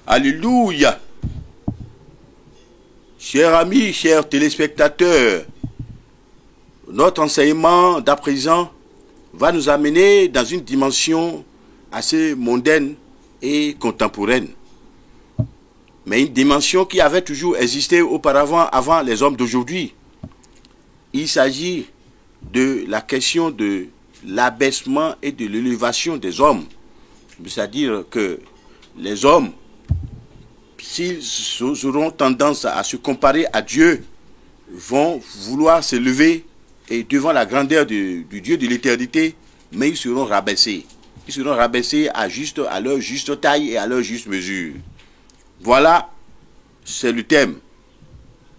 Alléluia. Chers amis, chers téléspectateurs, notre enseignement d'à présent va nous amener dans une dimension assez mondaine et contemporaine. Mais une dimension qui avait toujours existé auparavant, avant les hommes d'aujourd'hui. Il s'agit de la question de l'abaissement et de l'élévation des hommes. C'est-à-dire que les hommes, s'ils auront tendance à se comparer à Dieu, vont vouloir s'élever et devant la grandeur du Dieu de l'éternité, mais ils seront rabaissés. Ils seront rabaissés à leur juste taille et à leur juste mesure. Voilà, c'est le thème.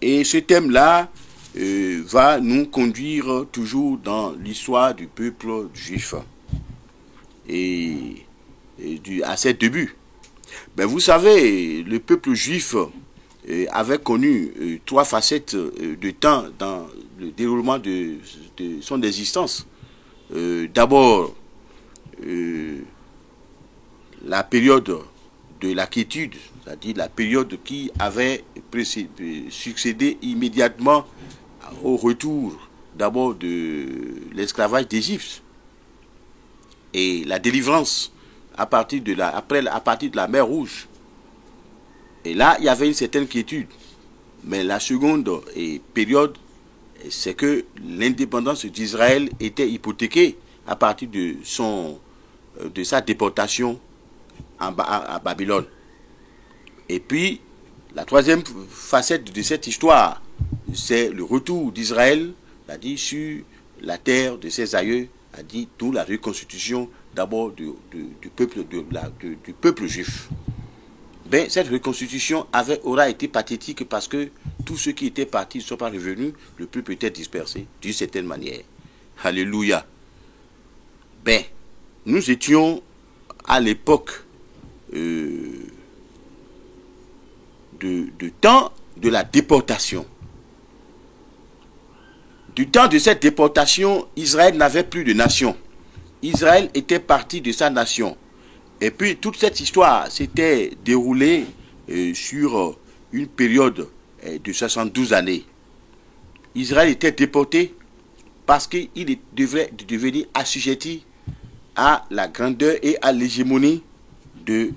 Et ce thème-là va nous conduire toujours dans l'histoire du peuple juif à ses débuts. Ben vous savez, le peuple juif avait connu trois facettes de temps dans le déroulement de son existence. D'abord, la période de la quiétude, c'est-à-dire la période qui avait succédé immédiatement au retour d'abord de l'esclavage d'Égypte et la délivrance à partir de la mer Rouge. Et là, il y avait une certaine quiétude. Mais la seconde période, c'est que l'indépendance d'Israël était hypothéquée à partir de sa déportation à Babylone. Et puis, la troisième facette de cette histoire, c'est le retour d'Israël, c'est-à-dire sur la terre de ses aïeux, c'est-à-dire d'où la reconstitution d'abord du peuple juif. Ben, cette reconstitution aura été pathétique parce que tous ceux qui étaient partis ne sont pas revenus, le peuple était dispersé d'une certaine manière. Alléluia. Ben, nous étions à l'époque de temps de la déportation. Du temps de cette déportation, Israël n'avait plus de nation. Israël était parti de sa nation. Et puis toute cette histoire s'était déroulée sur une période de 72 années. Israël était déporté parce qu'il devait devenir assujetti à la grandeur et à l'hégémonie de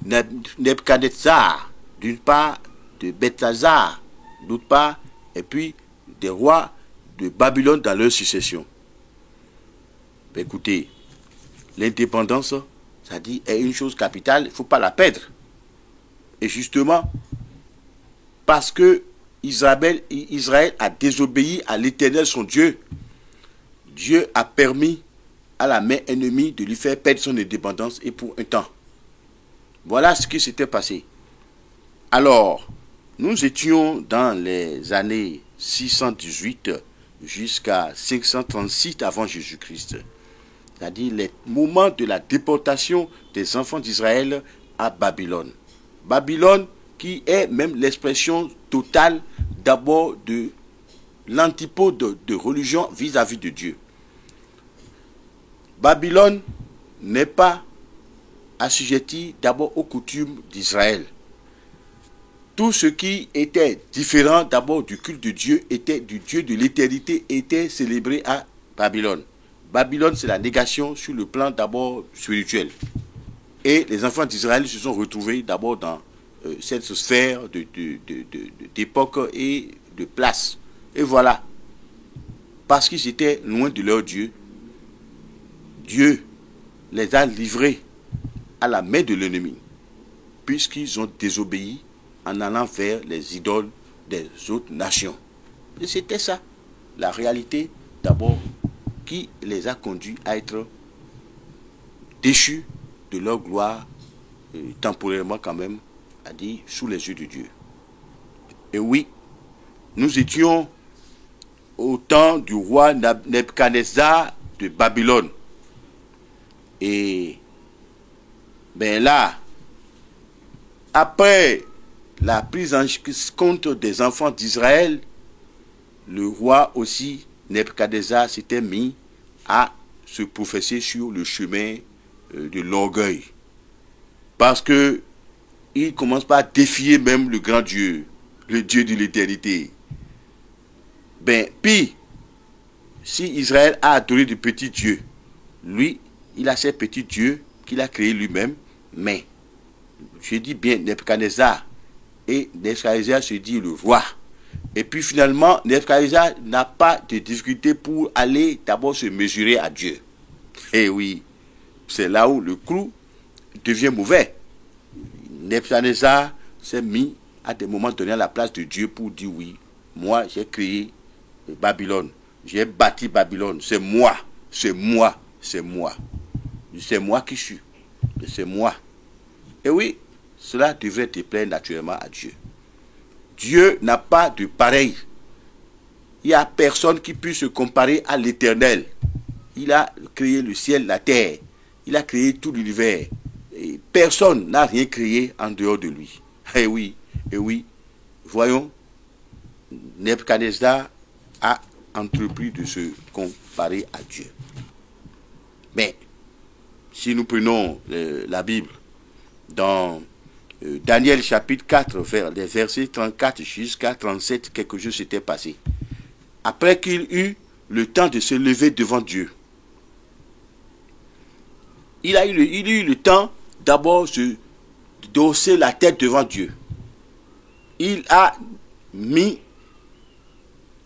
Nebuchadnezzar, d'une part, de Belshazzar, d'autre part, et puis des rois de Babylone dans leur succession. Écoutez, l'indépendance, ça dit, est une chose capitale, il ne faut pas la perdre. Et justement, parce que Israël a désobéi à l'Éternel, son Dieu, Dieu a permis à la main ennemie de lui faire perdre son indépendance et pour un temps. Voilà ce qui s'était passé. Alors, nous étions dans les années 618 jusqu'à 536 avant Jésus-Christ. C'est-à-dire les moments de la déportation des enfants d'Israël à Babylone. Babylone qui est même l'expression totale d'abord de l'antipode de religion vis-à-vis de Dieu. Babylone n'est pas assujetti d'abord aux coutumes d'Israël. Tout ce qui était différent d'abord du culte de Dieu, du Dieu de l'éternité, était célébré à Babylone. Babylone, c'est la négation sur le plan d'abord spirituel. Et les enfants d'Israël se sont retrouvés d'abord dans cette sphère d'époque et de place. Et voilà. Parce qu'ils étaient loin de leur Dieu, Dieu les a livrés à la main de l'ennemi, puisqu'ils ont désobéi en allant vers les idoles des autres nations. Et c'était ça, la réalité d'abord, qui les a conduits à être déchus de leur gloire, temporairement quand même, à dire sous les yeux de Dieu. Et oui, nous étions au temps du roi Nebuchadnezzar de Babylone. Et ben là, après la prise en compte des enfants d'Israël, le roi aussi, Nebuchadnezzar, s'était mis à se professer sur le chemin de l'orgueil. Parce que il commence par défier même le grand Dieu, le Dieu de l'éternité. Ben, puis, si Israël a adoré de petits dieux, lui, il a ses petits dieux qu'il a créés lui-même, mais, je dis bien Nebuchadnezzar, et Nebuchadnezzar se dit le roi. Et puis finalement, Nebuchadnezzar n'a pas de difficulté pour aller d'abord se mesurer à Dieu. Et oui, c'est là où le clou devient mauvais. Nebuchadnezzar s'est mis à des moments donnés à la place de Dieu pour dire oui, moi j'ai créé Babylone, j'ai bâti Babylone, c'est moi, c'est moi, c'est moi. C'est moi qui suis, c'est moi. Et oui, cela devrait te plaire naturellement à Dieu. Dieu n'a pas de pareil. Il n'y a personne qui puisse se comparer à l'Éternel. Il a créé le ciel, la terre. Il a créé tout l'univers. Et personne n'a rien créé en dehors de lui. Et oui, voyons, Nebuchadnezzar a entrepris de se comparer à Dieu. Mais, si nous prenons la Bible, dans Daniel chapitre 4, les versets 34 jusqu'à 37, quelque chose s'était passé. Après qu'il eut le temps de se lever devant Dieu, il a eu le temps d'abord de hausser la tête devant Dieu. Il a mis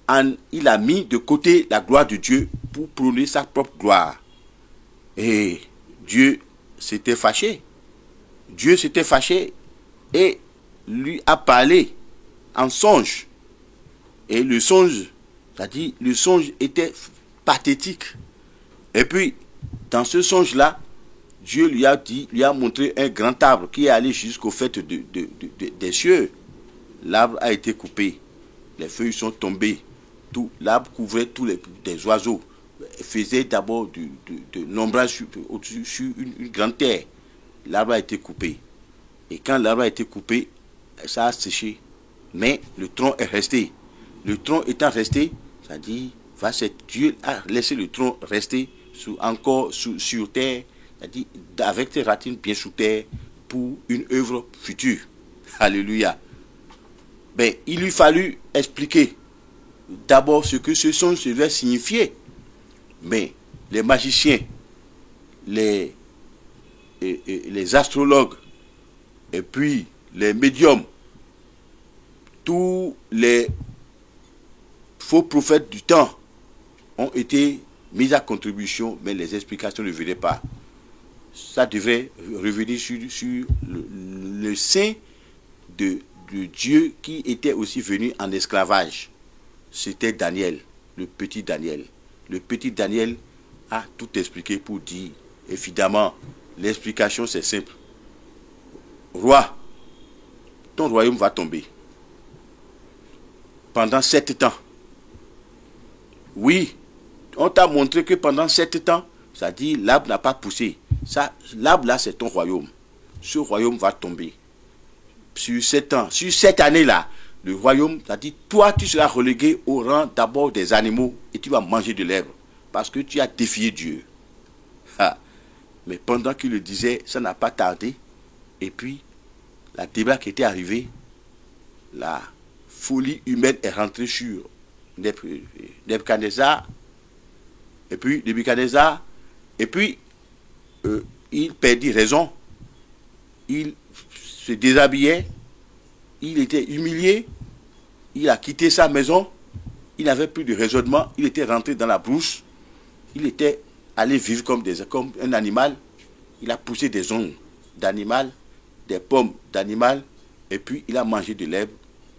de côté la gloire de Dieu pour prôner sa propre gloire. Et Dieu s'était fâché. Dieu s'était fâché et lui a parlé en songe. Et le songe, c'est-à-dire le songe était pathétique. Et puis, dans ce songe-là, Dieu lui a montré un grand arbre qui est allé jusqu'au fait des cieux. L'arbre a été coupé. Les feuilles sont tombées. L'arbre couvrait tous des oiseaux. Faisait d'abord de nombreuses au-dessus sur une grande terre. L'arbre a été coupé. Et quand l'arbre a été coupé, ça a séché. Mais le tronc est resté. Le tronc étant resté, ça dit, Dieu a laissé le tronc rester sur terre, c'est-à-dire avec ses racines bien sous terre pour une œuvre future. Alléluia. Ben, il lui fallut expliquer d'abord ce que ce songe devait signifier. Mais les magiciens, les astrologues, et puis les médiums, tous les faux prophètes du temps ont été mis à contribution, mais les explications ne venaient pas. Ça devrait revenir sur le sein de Dieu qui était aussi venu en esclavage. C'était Daniel, le petit Daniel. Le petit Daniel a tout expliqué pour dire, évidemment, l'explication c'est simple. Roi, ton royaume va tomber. Pendant 7 ans. Oui, on t'a montré que pendant 7 ans, ça dit l'arbre n'a pas poussé. L'arbre là c'est ton royaume. Ce royaume va tomber. Sur 7 ans, sur cette année-là, le royaume, ça dit, toi tu seras relégué au rang d'abord des animaux et tu vas manger de l'herbe. Parce que tu as défié Dieu. Ah. Mais pendant qu'il le disait, ça n'a pas tardé. Et puis, la débâcle était arrivée. La folie humaine est rentrée sur Nebuchadnezzar. Et puis, il perdit raison. Il se déshabillait. Il était humilié. Il a quitté sa maison. Il n'avait plus de raisonnement. Il était rentré dans la brousse. Il était allé vivre comme un animal. Il a poussé des ongles d'animal, des pommes d'animal, et puis il a mangé de l'herbe,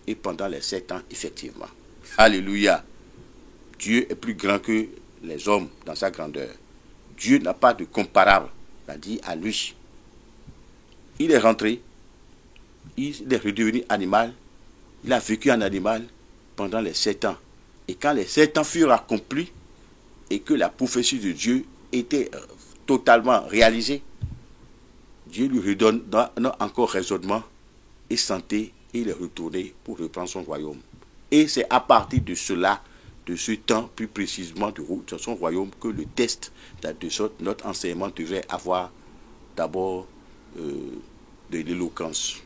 et pendant les 7 ans, effectivement. Alléluia. Dieu est plus grand que les hommes dans sa grandeur. Dieu n'a pas de comparable, c'est-à-dire à lui. Il est rentré, il est redevenu animal, il a vécu en animal pendant les 7 ans. Et quand les 7 ans furent accomplis, et que la prophétie de Dieu était totalement réalisée, Dieu lui redonne encore raisonnement et santé et il est retourné pour reprendre son royaume. Et c'est à partir de cela, de ce temps, plus précisément de son royaume, que le test de notre enseignement devrait avoir d'abord de l'éloquence,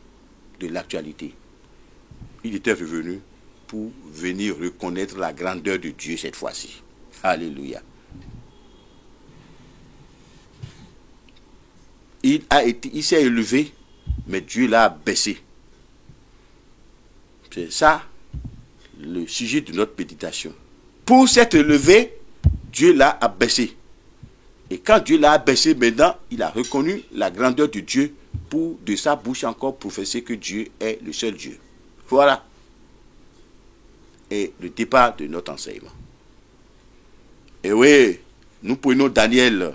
de l'actualité. Il était revenu pour venir reconnaître la grandeur de Dieu cette fois-ci. Alléluia. Il s'est élevé, mais Dieu l'a baissé. C'est ça le sujet de notre méditation. Pour s'être élevé, Dieu l'a abaissé. Et quand Dieu l'a abaissé, maintenant, il a reconnu la grandeur de Dieu pour de sa bouche encore professer que Dieu est le seul Dieu. Voilà. Et le départ de notre enseignement. Et oui, nous prenons Daniel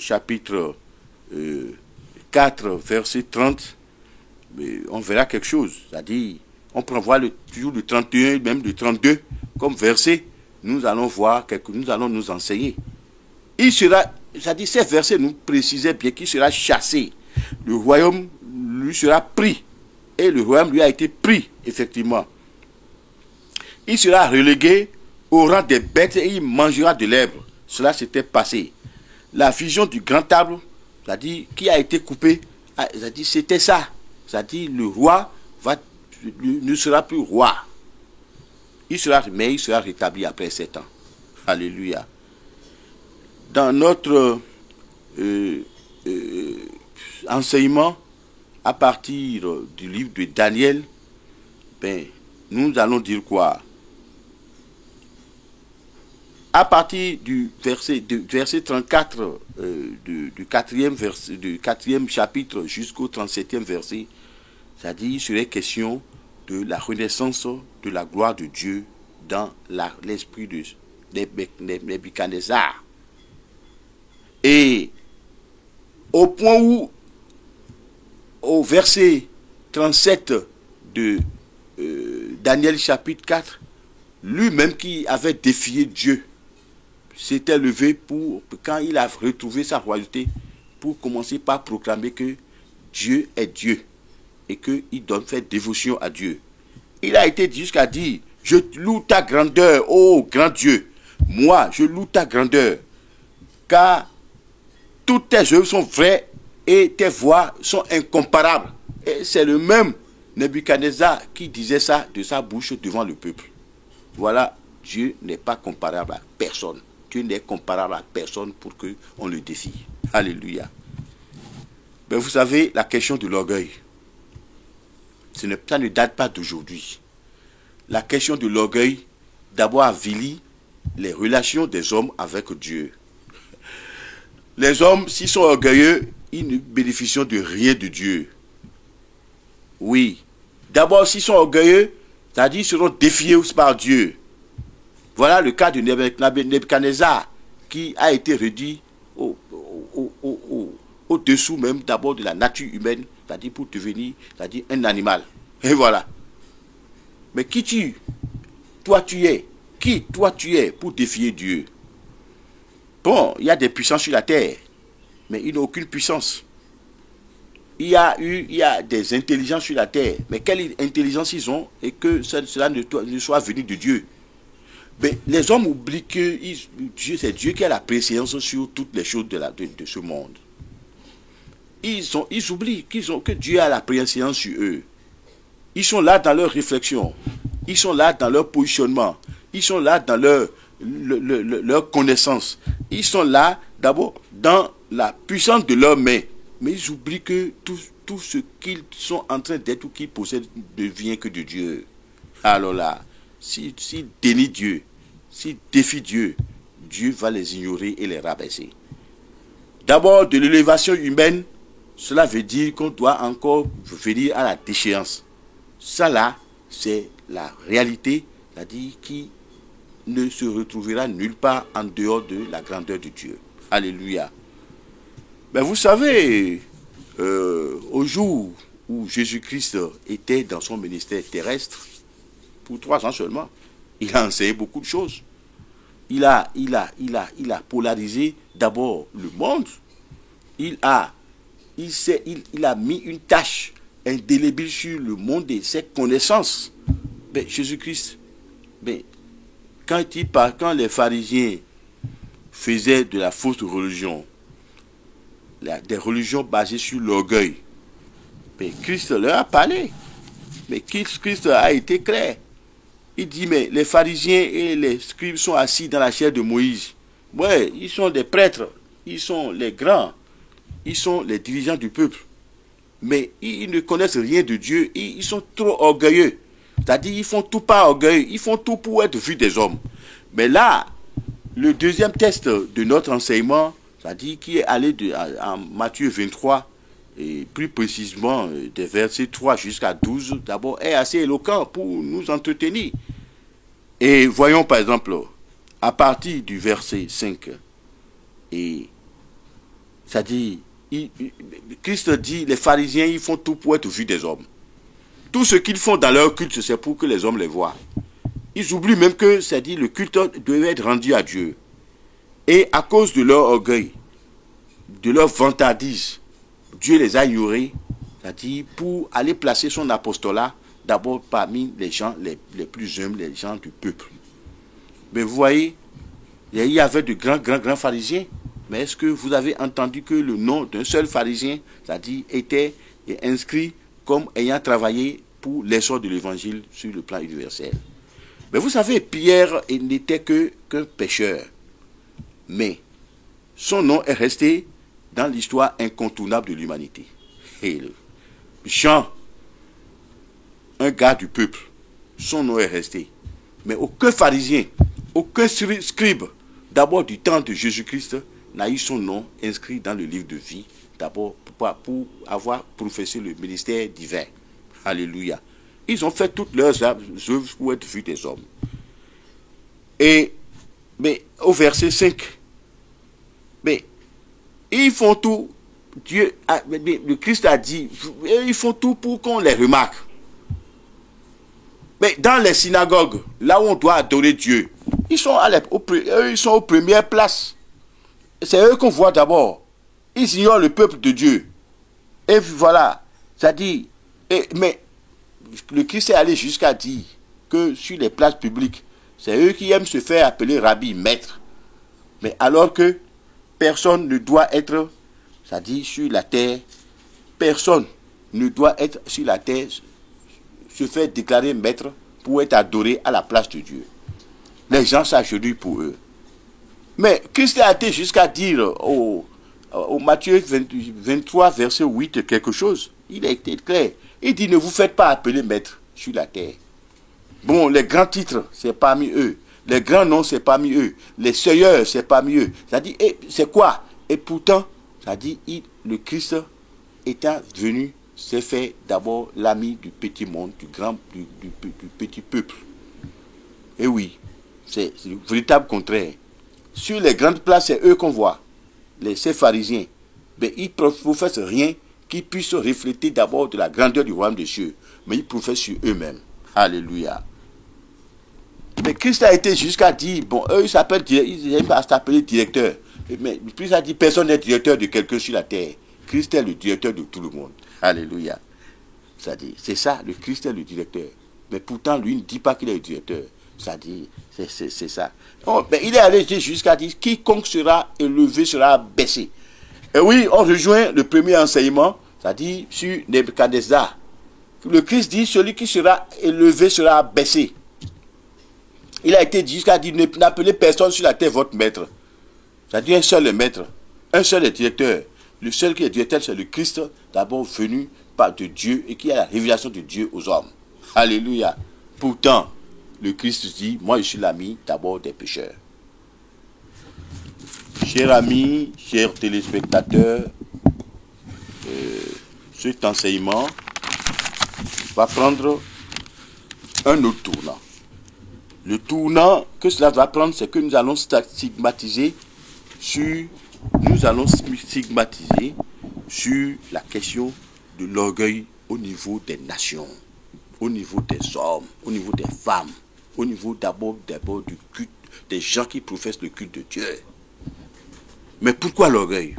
chapitre 4, verset 30. Mais on verra quelque chose. C'est-à-dire, on prend voir toujours le 31, même le 32 comme verset. Nous allons voir, nous allons nous enseigner. Il sera, c'est-à-dire ces versets nous précisaient bien qu'il sera chassé. Le royaume lui sera pris. Et le royaume lui a été pris, effectivement. Il sera relégué au rang des bêtes et il mangera de l'herbe. Cela s'était passé. La vision du grand arbre, c'est-à-dire qui a été coupé, c'est-à-dire c'était ça. C'est-à-dire le roi ne sera plus roi. Mais il sera rétabli après 7 ans. Alléluia. Dans notre enseignement, à partir du livre de Daniel, nous allons dire quoi? À partir du verset 34 du 4e chapitre jusqu'au 37e verset, c'est-à-dire il serait question de la renaissance de la gloire de Dieu dans l'esprit de Nebuchadnezzar. Et au point où, au verset 37 de Daniel chapitre 4, lui-même qui avait défié Dieu, s'était levé quand il a retrouvé sa royauté, pour commencer par proclamer que Dieu est Dieu et qu'il doit faire dévotion à Dieu. Il a été jusqu'à dire, je loue ta grandeur, ô grand Dieu. Moi, je loue ta grandeur, car toutes tes œuvres sont vraies et tes voix sont incomparables. Et c'est le même Nebuchadnezzar qui disait ça de sa bouche devant le peuple. Voilà, Dieu n'est pas comparable à personne. Dieu n'est comparable à personne pour qu'on le défie. Alléluia. Mais vous savez, la question de l'orgueil, ça ne date pas d'aujourd'hui. La question de l'orgueil, d'abord avilit les relations des hommes avec Dieu. Les hommes, s'ils sont orgueilleux, ils ne bénéficient de rien de Dieu. Oui. D'abord, s'ils sont orgueilleux, c'est-à-dire qu'ils seront défiés par Dieu. Voilà le cas de Nebuchadnezzar, qui a été réduit au-dessous même d'abord de la nature humaine, c'est-à-dire pour devenir, c'est-à-dire un animal. Et voilà. Mais qui toi tu es? Qui toi tu es pour défier Dieu? Bon, il y a des puissances sur la terre, mais ils n'ont aucune puissance. Il y a des intelligences sur la terre, mais quelle intelligence ils ont et que cela ne soit venu de Dieu? Mais les hommes oublient que c'est Dieu qui a la préséance sur toutes les choses de ce monde. Ils oublient que Dieu a la préséance sur eux. Ils sont là dans leur réflexion. Ils sont là dans leur positionnement. Ils sont là dans leur connaissance. Ils sont là d'abord dans la puissance de leurs mains. Mais ils oublient que tout ce qu'ils sont en train d'être ou qu'ils possèdent ne vient que de Dieu. Alors là, s'ils dénient Dieu, s'ils défient Dieu, Dieu va les ignorer et les rabaisser. D'abord, de l'élévation humaine, cela veut dire qu'on doit encore venir à la déchéance. Ça là, c'est la réalité, c'est-à-dire qui ne se retrouvera nulle part en dehors de la grandeur de Dieu. Alléluia. Mais vous savez, au jour où Jésus-Christ était dans son ministère terrestre, pour 3 ans seulement, il a enseigné beaucoup de choses. Il a polarisé d'abord le monde. Il a mis une tâche indélébile sur le monde et ses connaissances. Mais Jésus-Christ, mais quand les pharisiens faisaient de la fausse religion, des religions basées sur l'orgueil, mais Christ leur a parlé. Mais Christ a été clair. Il dit, mais les pharisiens et les scribes sont assis dans la chair de Moïse. Ouais, ils sont des prêtres, ils sont les grands, ils sont les dirigeants du peuple. Mais ils ne connaissent rien de Dieu, ils sont trop orgueilleux. C'est-à-dire, ils font tout par orgueil, ils font tout pour être vus des hommes. Mais là, le deuxième test de notre enseignement, c'est-à-dire qui est allé en Matthieu 23, et plus précisément des versets 3 jusqu'à 12, d'abord, est assez éloquent pour nous entretenir. Et voyons par exemple, à partir du verset 5, et c'est-à-dire, Christ dit, les pharisiens, ils font tout pour être vus des hommes. Tout ce qu'ils font dans leur culte, c'est pour que les hommes les voient. Ils oublient même que, c'est-à-dire, le culte devait être rendu à Dieu. Et à cause de leur orgueil, de leur vantardise, Dieu les a ignorés, c'est-à-dire pour aller placer son apostolat d'abord parmi les gens les plus humbles, les gens du peuple. Mais vous voyez, il y avait de grands pharisiens. Mais est-ce que vous avez entendu que le nom d'un seul pharisien, c'est-à-dire était inscrit comme ayant travaillé pour l'essor de l'évangile sur le plan universel? Mais vous savez, Pierre n'était qu'un pécheur. Mais son nom est resté dans l'histoire incontournable de l'humanité. Et Jean, un gars du peuple, son nom est resté. Mais aucun pharisien, aucun scribe, d'abord du temps de Jésus-Christ, n'a eu son nom inscrit dans le livre de vie, d'abord pour avoir professé le ministère divin. Alléluia. Ils ont fait toutes leurs œuvres pour être vus des hommes. Mais au verset 5, mais ils font tout, le Christ a dit, ils font tout pour qu'on les remarque. Mais dans les synagogues, là où on doit adorer Dieu, ils sont aux premières places. C'est eux qu'on voit d'abord. Ils ignorent le peuple de Dieu. Et voilà, ça dit, mais le Christ est allé jusqu'à dire que sur les places publiques, c'est eux qui aiment se faire appeler rabbi, maître. Mais alors que personne ne doit être, ça dit, sur la terre, personne ne doit être sur la terre, se faire déclarer maître pour être adoré à la place de Dieu. Les gens s'agenouillent pour eux. Mais Christ a été jusqu'à dire au Matthieu 23, verset 8, quelque chose. Il a été clair. Il dit, ne vous faites pas appeler maître sur la terre. Bon, les grands titres, c'est parmi eux. Les grands noms, c'est parmi eux. Les seigneurs, c'est parmi eux. Ça dit, c'est quoi? Et pourtant, ça dit, le Christ étant venu, s'est fait d'abord l'ami du petit monde, du petit peuple. Et oui, c'est le véritable contraire. Sur les grandes places, c'est eux qu'on voit, ces pharisiens. Mais ils ne professent rien qui puisse refléter d'abord de la grandeur du royaume des cieux. Mais ils professent sur eux-mêmes. Alléluia. Mais Christ a été jusqu'à dire, bon, eux, ils aiment s'appeler directeur. Mais Christ a dit, personne n'est directeur de quelqu'un sur la terre. Christ est le directeur de tout le monde. Alléluia. C'est ça, le Christ est le directeur. Mais pourtant, lui ne dit pas qu'il est le directeur. C'est ça. Oh, mais il est allé jusqu'à dire, quiconque sera élevé sera baissé. Et oui, on rejoint le premier enseignement, c'est-à-dire sur Nebuchadnezzar. Le Christ dit, celui qui sera élevé sera baissé. Il a été dit jusqu'à dire, n'appelez personne sur la terre votre maître. C'est-à-dire un seul est maître, un seul est directeur. Le seul qui est directeur, c'est le Christ, d'abord venu par de Dieu et qui a la révélation de Dieu aux hommes. Alléluia. Pourtant, le Christ dit, moi je suis l'ami d'abord des pécheurs. Chers amis, chers téléspectateurs, cet enseignement va prendre un autre tournant. Le tournant que cela va prendre, c'est que nous allons stigmatiser sur la question de l'orgueil au niveau des nations, au niveau des hommes, au niveau des femmes, au niveau d'abord du culte, des gens qui professent le culte de Dieu. Mais pourquoi l'orgueil?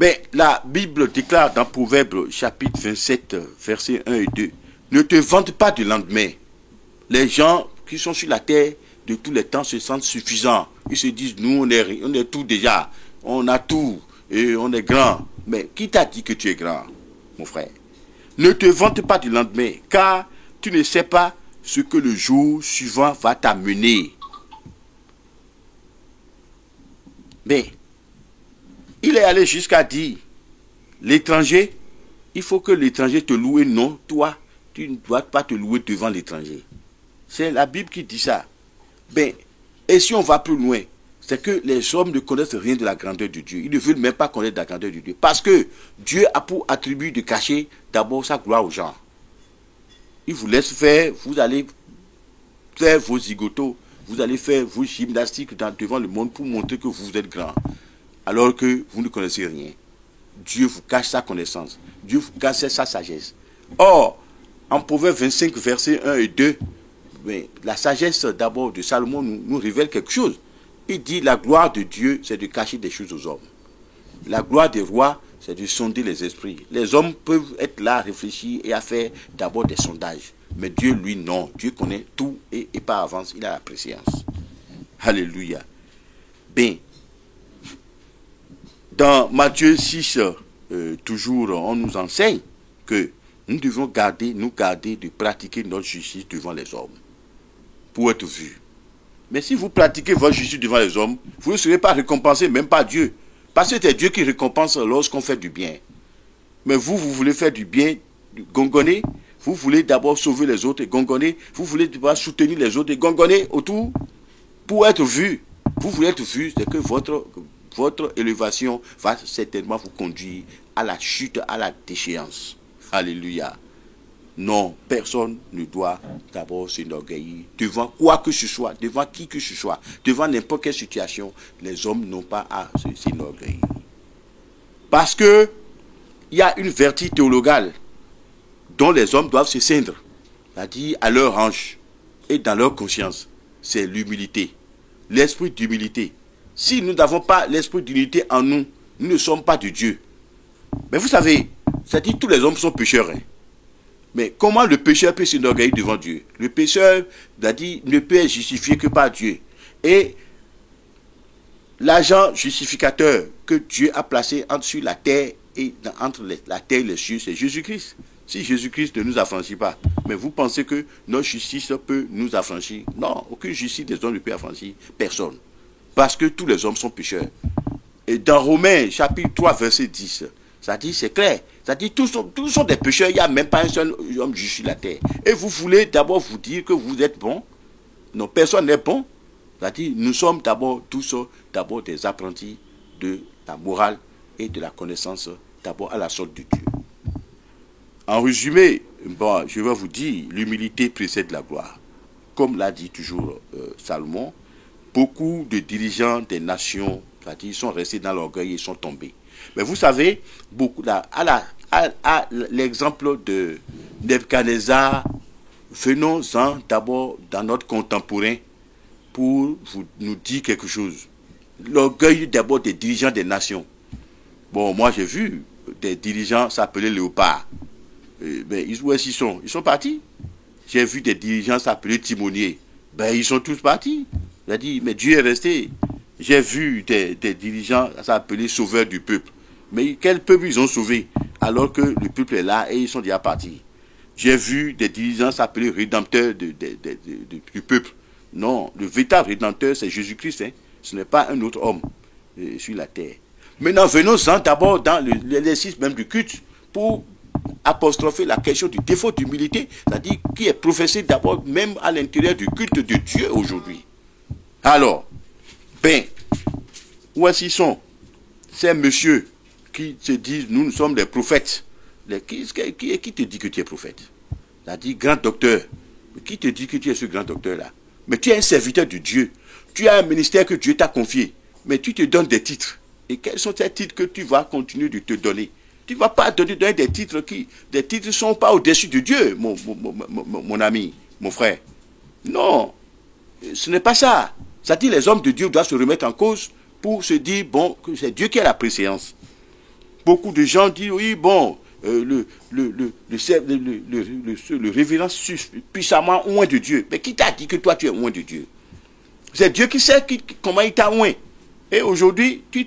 Mais la Bible déclare dans Proverbe chapitre 27, versets 1 et 2, ne te vante pas du lendemain. Les gens qui sont sur la terre de tous les temps se sentent suffisants. Ils se disent, nous on est tout déjà, on a tout, et on est grand. Mais qui t'a dit que tu es grand, mon frère? Ne te vante pas du lendemain, car tu ne sais pas ce que le jour suivant va t'amener. Mais il est allé jusqu'à dire, l'étranger, il faut que l'étranger te loue, non, toi, tu ne dois pas te louer devant l'étranger. C'est la Bible qui dit ça. Ben, et si on va plus loin, c'est que les hommes ne connaissent rien de la grandeur de Dieu. Ils ne veulent même pas connaître la grandeur de Dieu. Parce que Dieu a pour attribut de cacher d'abord sa gloire aux gens. Il vous laisse faire, vous allez faire vos zigotos, vous allez faire vos gymnastiques devant le monde pour montrer que vous êtes grand. Alors que vous ne connaissez rien. Dieu vous cache sa connaissance. Dieu vous cache sa sagesse. Or, en Proverbe 25, versets 1 et 2, mais la sagesse d'abord de Salomon nous révèle quelque chose. Il dit la gloire de Dieu, c'est de cacher des choses aux hommes. La gloire des rois, c'est de sonder les esprits. Les hommes peuvent être là à réfléchir et à faire d'abord des sondages. Mais Dieu, lui, non. Dieu connaît tout et par avance, il a la préscience. Alléluia. Bien. Dans Matthieu 6, toujours, on nous enseigne que nous devons nous garder de pratiquer notre justice devant les hommes pour être vus. Mais si vous pratiquez votre justice devant les hommes, vous ne serez pas récompensé, même pas Dieu. Parce que c'est Dieu qui récompense lorsqu'on fait du bien. Mais vous voulez faire du bien, gongonner. Vous voulez d'abord sauver les autres et gongonner. Vous voulez d'abord soutenir les autres et gongonner autour pour être vu. Vous voulez être vu, c'est que votre élévation va certainement vous conduire à la chute, à la déchéance. Alléluia. Non, personne ne doit d'abord s'enorgueillir devant quoi que ce soit, devant qui que ce soit, devant n'importe quelle situation. Les hommes n'ont pas à s'enorgueillir. Parce que il y a une vertu théologale dont les hommes doivent se ceindre, c'est-à-dire à leur hanche et dans leur conscience. C'est l'humilité, l'esprit d'humilité. Si nous n'avons pas l'esprit d'humilité en nous, nous ne sommes pas de Dieu. Mais vous savez, c'est-à-dire tous les hommes sont pécheurs. Mais comment le pécheur peut s'enorgueillir devant Dieu? Le pécheur, c'est-à-dire, ne peut être justifié que par Dieu. Et l'agent justificateur que Dieu a placé sur la terre et entre la terre et les cieux, c'est Jésus-Christ. Si Jésus-Christ ne nous affranchit pas, mais vous pensez que notre justice peut nous affranchir? Non, aucune justice des hommes ne peut affranchir personne. Parce que tous les hommes sont pécheurs. Et dans Romains, chapitre 3, verset 10, ça dit, c'est clair. Ça dit, tous sont des pécheurs, il n'y a même pas un seul homme juste sur la terre. Et vous voulez d'abord vous dire que vous êtes bon? Non, personne n'est bon. Ça dit, nous sommes tous des apprentis de la morale et de la connaissance, d'abord à la sorte de Dieu. En résumé, bon, je vais vous dire, l'humilité précède la gloire. Comme l'a dit toujours Salomon, beaucoup de dirigeants des nations, c'est-à-dire, sont restés dans l'orgueil et sont tombés. Mais vous savez, beaucoup à l'exemple de Nebuchadnezzar, venons-en d'abord dans notre contemporain pour nous dire quelque chose. L'orgueil d'abord des dirigeants des nations. Bon, moi j'ai vu des dirigeants s'appeler Léopard. Mais où est-ce qu'ils sont? Ils sont partis. J'ai vu des dirigeants s'appeler Timonier. Ben, ils sont tous partis. J'ai dit, mais Dieu est resté. J'ai vu des dirigeants s'appeler sauveurs du peuple. Mais quel peuple ils ont sauvé alors que le peuple est là et ils sont déjà partis? J'ai vu des dirigeants s'appeler rédempteurs du peuple. Non, le véritable rédempteur, c'est Jésus-Christ. Hein. Ce n'est pas un autre homme sur la terre. Maintenant, venons-en d'abord dans l'exercice même du culte pour apostropher la question du défaut d'humilité, c'est-à-dire qui est professé d'abord même à l'intérieur du culte de Dieu aujourd'hui. Alors, où est-ce qu'ils sont? Ces messieurs qui se disent, nous sommes des prophètes. Qui te dit que tu es prophète? C'est-à-dire grand docteur. Qui te dit que tu es ce grand docteur-là? Mais tu es un serviteur de Dieu. Tu as un ministère que Dieu t'a confié. Mais tu te donnes des titres. Et quels sont ces titres que tu vas continuer de te donner? Tu ne vas pas donner des titres des titres ne sont pas au-dessus de Dieu, mon ami, mon frère. Non, ce n'est pas ça. C'est-à-dire les hommes de Dieu doivent se remettre en cause pour se dire, bon, que c'est Dieu qui a la préséance. Beaucoup de gens disent, oui, bon, le révérend puissamment loin de Dieu. Mais qui t'a dit que toi tu es loin de Dieu? C'est Dieu qui sait comment il t'a loin. Et aujourd'hui, tu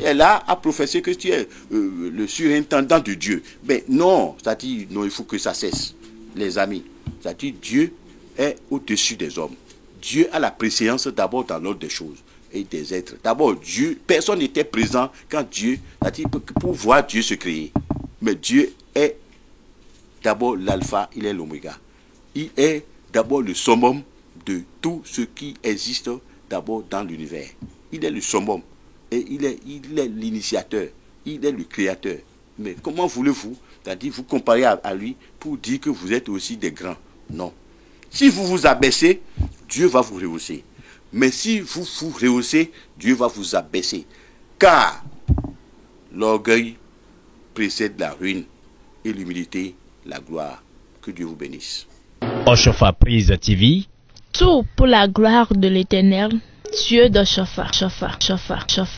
es là à professer que tu es le surintendant de Dieu. Mais non, c'est-à-dire, non, il faut que ça cesse, les amis. C'est-à-dire, Dieu est au-dessus des hommes. Dieu a la préséance d'abord dans l'ordre des choses et des êtres. D'abord, Dieu, personne n'était présent quand Dieu, c'est-à-dire pour voir Dieu se créer. Mais Dieu est d'abord l'alpha, il est l'oméga. Il est d'abord le summum de tout ce qui existe d'abord dans l'univers. Il est le summum et il est l'initiateur, il est le créateur. Mais comment voulez-vous, c'est-à-dire vous comparer à lui pour dire que vous êtes aussi des grands? Non. Si vous vous abaissez, Dieu va vous rehausser. Mais si vous vous rehaussez, Dieu va vous abaisser. Car l'orgueil précède la ruine et l'humilité la gloire. Que Dieu vous bénisse. Oshofa Prise TV. Tout pour la gloire de l'Éternel, Dieu d'Oshofa.